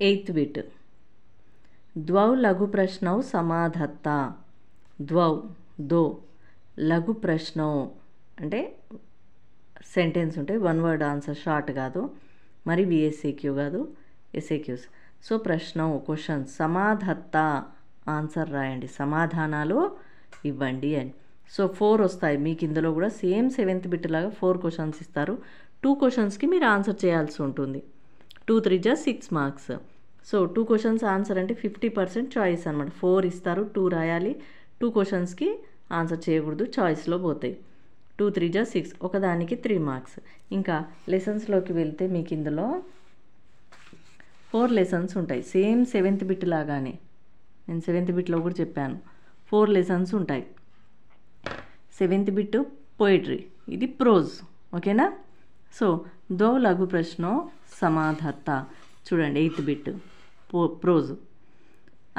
8th bit ద్వౌ లఘు ప్రశ్నౌ సమాధత్తా ద్వౌ దో లఘు ప్రశ్నౌ అంటే సెంటెన్స్ ఉంటాయి, వన్ వర్డ్ ఆన్సర్, షార్ట్ కాదు, మరి విఎస్సిక్యూ కాదు, ఎస్ఏక్యూస్. సో ప్రశ్న క్వశ్చన్, సమాధత్తా ఆన్సర్ రాయండి, సమాధానాలు ఇవ్వండి అని. సో 4 వస్తాయి మీకు ఇందులో కూడా. సేమ్ 7th బిట్ లాగా 4 క్వశ్చన్స్ ఇస్తారు. 2 క్వశ్చన్స్కి మీరు ఆన్సర్ చేయాల్సి ఉంటుంది. 2 3 జా 6 మార్క్స్. సో 2 క్వశ్చన్స్ ఆన్సర్ అంటే 50% చాయిస్ అనమాట. 4 ఇస్తారు, 2 రాయాలి. 2 క్వశ్చన్స్కి ఆన్సర్ చేయకూడదు, చాయిస్లో పోతాయి. 2 3 జా 6, ఒకదానికి 3 మార్క్స్. ఇంకా లెసన్స్లోకి వెళ్తే మీకు ఇందులో 4 లెసన్స్ ఉంటాయి. సేమ్ 7th బిట్ లాగానే, నేను 7th బిట్లో కూడా చెప్పాను, 4 లెసన్స్ ఉంటాయి. 7th బిట్ పోయిట్రీ, ఇది ప్రోజ్, ఓకేనా. సో దో లఘు ప్రశ్నో సమాధత్తా చూడండి, 8th బిట్ ప్రోజ్,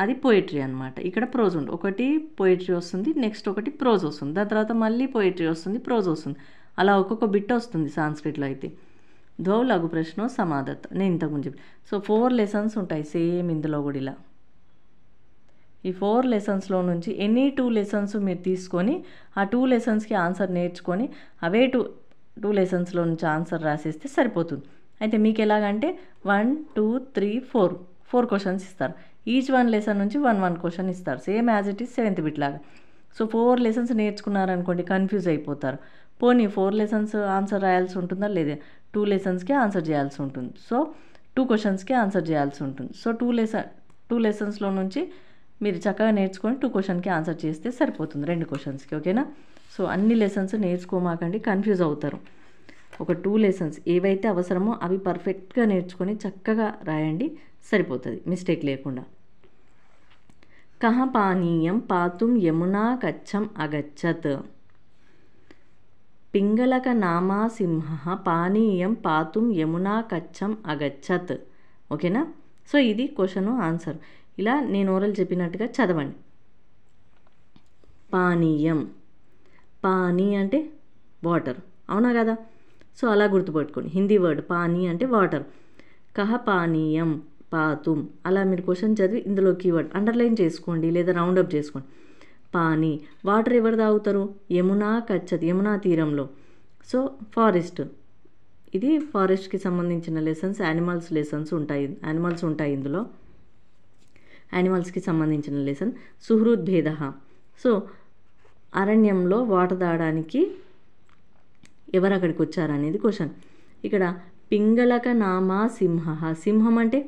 అది పోయిట్రీ అనమాట. ఇక్కడ ప్రోజ్ ఉంటుంది, ఒకటి పోయిట్రీ వస్తుంది, నెక్స్ట్ ఒకటి ప్రోజ్ వస్తుంది, దాని తర్వాత మళ్ళీ పోయిట్రీ వస్తుంది, ప్రోజ్ వస్తుంది, అలా ఒక్కొక్క బిట్ వస్తుంది సాంస్క్రిట్లో అయితే. ద్వౌ లఘు ప్రశ్నో సమాధత్తా, నేను ఇంతకుముందు చెప్పి. సో 4 లెసన్స్ ఉంటాయి సేమ్ ఇందులో కూడా ఇలా. ఈ 4 లెసన్స్లో నుంచి ఎనీ 2 లెసన్స్ మీరు తీసుకొని ఆ 2 లెసన్స్కి ఆన్సర్ నేర్చుకొని అవే 2 లెసన్స్లో నుంచి ఆన్సర్ రాసేస్తే సరిపోతుంది. అయితే మీకు ఎలాగంటే 1 2 3 4 క్వశ్చన్స్ ఇస్తారు. ఈచ్ 1 లెసన్ నుంచి 1 క్వశ్చన్ ఇస్తారు, same as it is 7th bit లాగా. సో 4 లెసన్స్ నేర్చుకున్నారనుకోండి, కన్ఫ్యూజ్ అయిపోతారు. పోనీ 4 లెసన్స్ ఆన్సర్ రాయాల్సి ఉంటుందా లేదా, 2 లెసన్స్కి ఆన్సర్ చేయాల్సి ఉంటుంది. సో 2 క్వశ్చన్స్కి ఆన్సర్ చేయాల్సి ఉంటుంది. సో 2 లెసన్స్లో నుంచి మీరు చక్కగా నేర్చుకొని 2 క్వశ్చన్కి ఆన్సర్ చేస్తే సరిపోతుంది, 2 క్వశ్చన్స్కి, ఓకేనా. సో అన్ని లెసన్స్ నేర్చుకోమాకండి, కన్ఫ్యూజ్ అవుతారు. ఒక 2 లెసన్స్ ఏవైతే అవసరమో అవి పర్ఫెక్ట్గా నేర్చుకొని చక్కగా రాయండి, సరిపోతుంది మిస్టేక్ లేకుండా. కహ పానీయం పాతుం యమునా కచ్చం అగచ్చత్, పింగళక నామా సింహ పానీయం పాతుం యమునా కచ్చం అగచ్చత్, ఓకేనా. సో ఇది క్వశ్చన్ ఆన్సర్, ఇలా నేను ఓరల్ చెప్పినట్టుగా చదవండి. పానీయం, పానీ అంటే వాటర్, అవునా కదా. సో అలా గుర్తుపెట్టుకోండి, హిందీ వర్డ్ పానీ అంటే వాటర్. కహ పానీయం పాతుం, అలా మీరు క్వశ్చన్ చదివి ఇందులో కీవర్డ్ అండర్లైన్ చేసుకోండి లేదా రౌండప్ చేసుకోండి. పానీ, వాటర్ ఎవరు తాగుతారు, యమునా కచ్చత్, యమునా తీరంలో. సో ఫారెస్ట్, ఇది ఫారెస్ట్కి సంబంధించిన లెసన్స్, యానిమల్స్ లెసన్స్ ఉంటాయి, యానిమల్స్ ఉంటాయి ఇందులో, యానిమల్స్కి సంబంధించిన లెసన్. సుహృద్భేద, సో అరణ్యంలో వాటర్ తాగడానికి ఎవరు అక్కడికి వచ్చారనేది క్వశ్చన్. ఇక్కడ పింగళక నామా సింహ, సింహం అంటే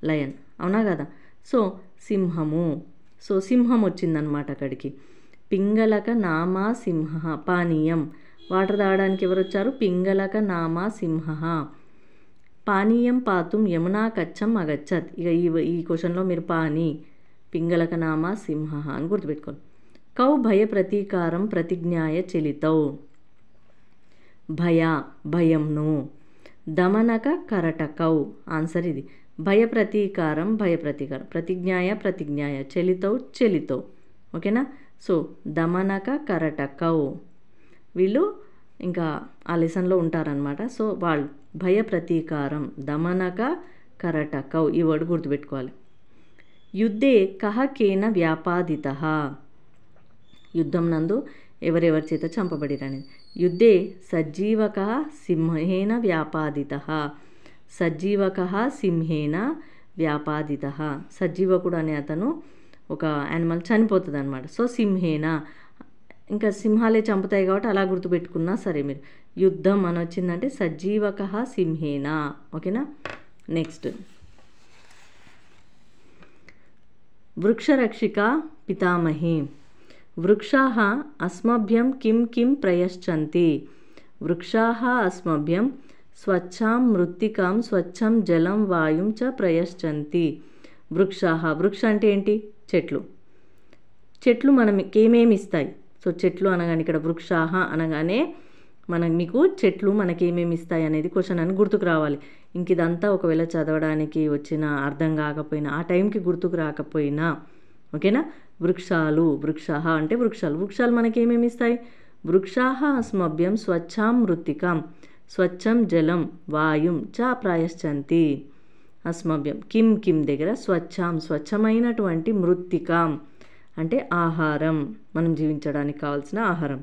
లయన్, అవునా కదా. సో సింహము, సో సింహం వచ్చిందనమాట అక్కడికి. పింగళక నామా సింహ పానీయం, వాటర్ తాగడానికి ఎవరు వచ్చారు, పింగళక నామా సింహ. పానీయం పాతుం యమునా కచ్చం అగచ్చత్, ఇక ఈ క్వశ్చన్లో మీరు పానీ పింగళక నామా సింహ అని గుర్తుపెట్టుకోండి. కౌ భయ ప్రతీకారం ప్రతిజ్ఞాయ చెలితౌ, భయ భయంను, దమనక కరటకౌ, ఆన్సర్ ఇది. భయ ప్రతీకారం ప్రతిజ్ఞాయ చెలితౌ, ఓకేనా. సో దమనక కరటకౌ, వీళ్ళు ఇంకా ఆ లెసన్లో ఉంటారనమాట. సో వాళ్ళు భయ ప్రతీకారం, దమనక కరటకౌ, ఈ వర్డ్ గుర్తుపెట్టుకోవాలి. యుద్ధే కహ కేన వ్యాపాదిత, యుద్ధం నందు ఎవరెవరి చేత చంపబడిరని. యుద్ధే సజ్జీవక సింహేన వ్యాపాదిత, సజ్జీవక సింహేన వ్యాపాదిత, సజ్జీవకుడు అనే అతను ఒక యానిమల్ చనిపోతుంది అనమాట. సో సింహేన, ఇంకా సింహాలే చంపుతాయి కాబట్టి అలా గుర్తుపెట్టుకున్నా సరే మీరు. యుద్ధం అని వచ్చిందంటే సజ్జీవక సింహేన, ఓకేనా. నెక్స్ట్ వృక్షరక్షిక పితామహి, వృక్షాః అస్మభ్యం కిం కిం ప్రయశ్చంతి, వృక్షాః అస్మభ్యం స్వచ్ఛాం మృత్తికాం స్వచ్ఛం జలం వాయుం చ ప్రయశ్చంతి. వృక్షాః, వృక్ష అంటే ఏంటి, చెట్లు. చెట్లు మనకేమేమి ఇస్తాయి, సో చెట్లు అనగానే ఇక్కడ వృక్షాః అనగానే మీకు చెట్లు మనకేమేమి ఇస్తాయి అనేది క్వశ్చన్ అని గుర్తుకు రావాలి. ఇంక ఇదంతా ఒకవేళ చదవడానికి వచ్చిన అర్థం కాకపోయినా, ఆ టైంకి గుర్తుకు రాకపోయినా, ఓకేనా. వృక్షాలు, వృక్షాః అంటే వృక్షాలు, వృక్షాలు మనకేమేమి ఇస్తాయి, వృక్షాః అస్మభ్యం స్వచ్ఛాం మృత్తికాం స్వచ్ఛం జలం వాయుం చ ప్రాయశ్చంతి. అస్మభ్యం కిం కిం దగ్గర స్వచ్ఛాం స్వచ్ఛమైనటువంటి మృత్తికాం అంటే ఆహారం, మనం జీవించడానికి కావాల్సిన ఆహారం.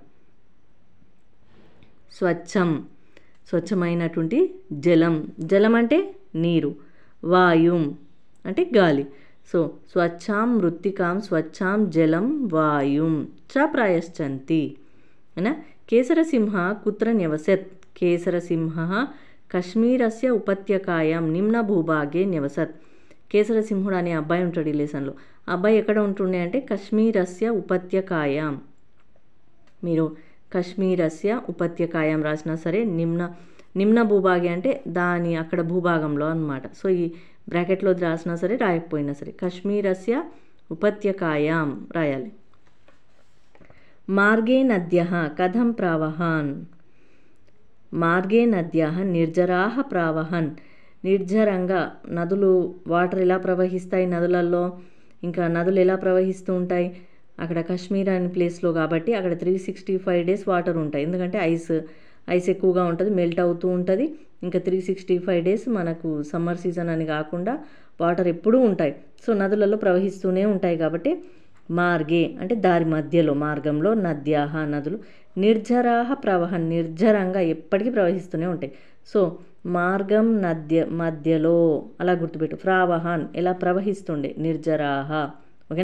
స్వచ్ఛం స్వచ్ఛమైనటువంటి జలం, జలం అంటే నీరు. వాయుం అంటే గాలి. సో స్వచ్ఛాం మృత్తికాం స్వచ్ఛాం జలం వాయుం చ ప్రాయశ్చంతి అయినా. కేసరసింహ కుత్ర న్యవసత్, కేసరసింహ కశ్మీరస్య ఉపత్యకాయాం నిమ్న భూభాగే న్యవసత్. కేసరసింహుడు అనే అబ్బాయి ఉంటాడు ఈ లెసన్లో. అబ్బాయి ఎక్కడ ఉంటుండే అంటే కశ్మీరస్య ఉపత్యకాయాం. మీరు కశ్మీరస్య ఉపత్యకాయాం రాసినా సరే, నిమ్న భూభాగే అంటే దాని అక్కడ భూభాగంలో అన్నమాట. సో ఈ బ్రాకెట్లో రాసినా సరే రాయకపోయినా సరే కశ్మీరస్య ఉపత్యకాయాం రాయాలి. మార్గే నద్యః కథం ప్రావహన్, మార్గే నద్యః నిర్జరాః ప్రావహన్. నిర్జరంగా నదులు, వాటర్ ఎలా ప్రవహిస్తాయి నదులలో, ఇంకా నదులు ఎలా ప్రవహిస్తూ ఉంటాయి అక్కడ కాశ్మీర్ అనే ప్లేస్లో కాబట్టి అక్కడ 365 డేస్ వాటర్ ఉంటాయి. ఎందుకంటే ఐస్ ఎక్కువగా ఉంటుంది, మెల్ట్ అవుతూ ఉంటుంది. ఇంకా 365 డేస్ మనకు సమ్మర్ సీజన్ అని కాకుండా వాటర్ ఎప్పుడూ ఉంటాయి. సో నదులలో ప్రవహిస్తూనే ఉంటాయి కాబట్టి మార్గే అంటే దారి మధ్యలో, మార్గంలో, నద్యాహ నదులు, నిర్జరాహ ప్రవహన్ నిర్జరంగా ఎప్పటికీ ప్రవహిస్తూనే ఉంటాయి. సో మార్గం మధ్యలో అలా గుర్తుపెట్టు. ప్రవహన్ ఎలా ప్రవహిస్తుండే, నిర్జరాహ